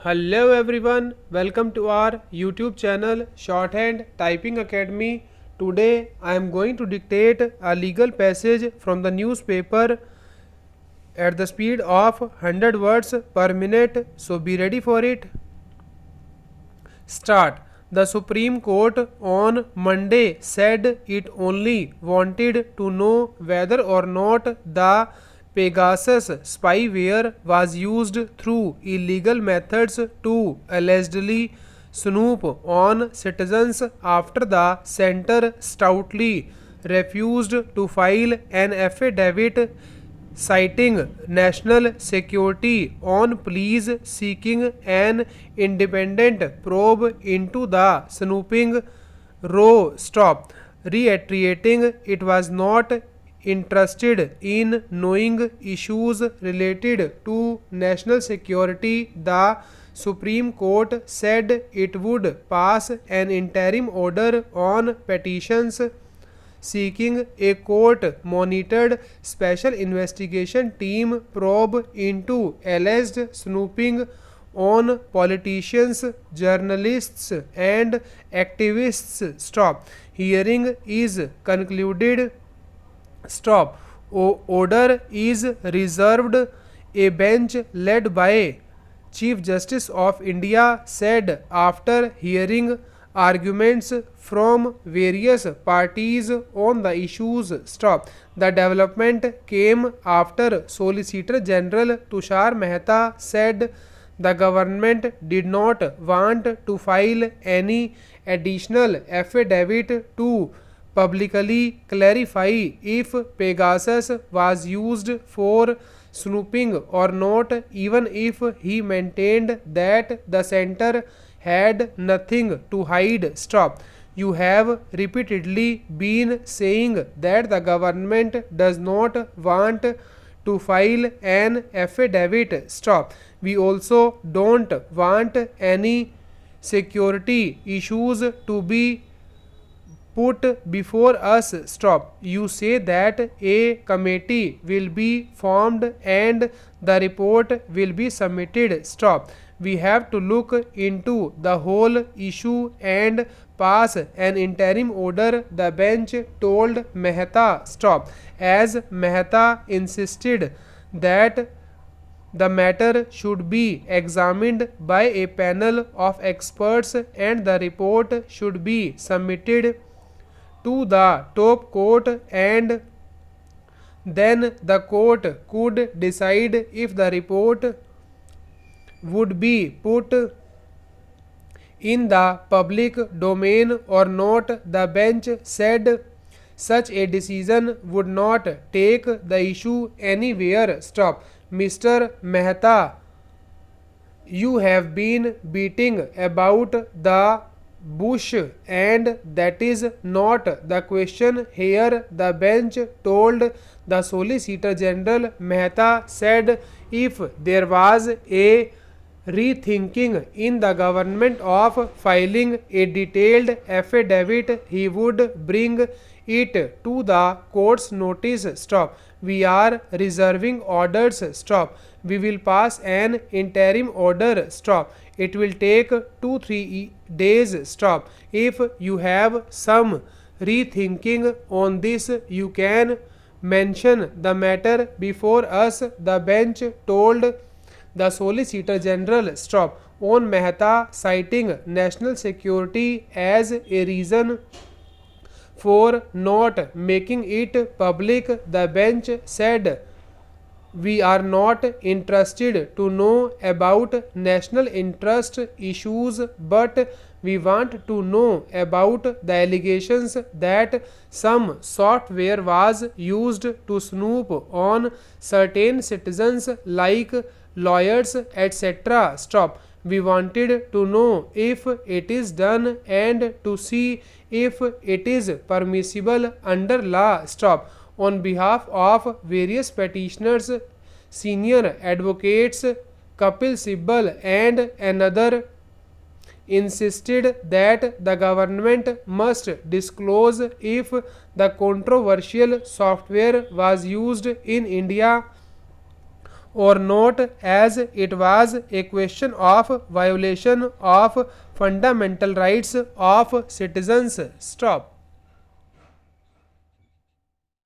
Hello everyone, welcome to our YouTube channel Shorthand Typing Academy. Today I am going to dictate a legal passage from the newspaper at the speed of 100 words per minute. So be ready for it. Start. The Supreme Court on Monday said it only wanted to know whether or not the Pegasus spyware was used through illegal methods to allegedly snoop on citizens after the center stoutly refused to file an affidavit citing national security on pleas seeking an independent probe into the snooping row stop, reiterating it was not interested in knowing issues related to national security. The Supreme Court said it would pass an interim order on petitions seeking a court-monitored special investigation team probe into alleged snooping on politicians, journalists, and activists. Stop. Hearing is concluded. Stop. Order is reserved. A bench led by Chief Justice of India said after hearing arguments from various parties on the issues. Stop. The development came after Solicitor General Tushar Mehta said the government did not want to file any additional affidavit to publicly clarify if Pegasus was used for snooping or not, even if he maintained that the center had nothing to hide. Stop. You have repeatedly been saying that the government does not want to file an affidavit. Stop. We also don't want any security issues to be put before us. Stop. You say that a committee will be formed and the report will be submitted. Stop. We have to look into the whole issue and pass an interim order, the bench told Mehta. Stop. As Mehta insisted that the matter should be examined by a panel of experts and the report should be submitted to the top court, and then the court could decide if the report would be put in the public domain or not. The bench said such a decision would not take the issue anywhere. Stop. Mr. Mehta, you have been beating about the bush and that is not the question here, the bench told the Solicitor General. Mehta said if there was a rethinking in the government of filing a detailed affidavit, he would bring it to the court's notice. Stop. We are reserving orders. Stop. We will pass an interim order. Stop. It will take 2-3 days. Stop. If you have some rethinking on this, you can mention the matter before us, the bench told the Solicitor General. Stop. On Mehta citing national security as a reason for not making it public, the bench said we are not interested to know about national interest issues, but we want to know about the allegations that some software was used to snoop on certain citizens like lawyers, etc. Stop. We wanted to know if it is done and to see if it is permissible under law. Stop. On behalf of various petitioners, senior advocates Kapil Sibal and another insisted that the government must disclose if the controversial software was used in India or not, as it was a question of violation of fundamental rights of citizens. Stop.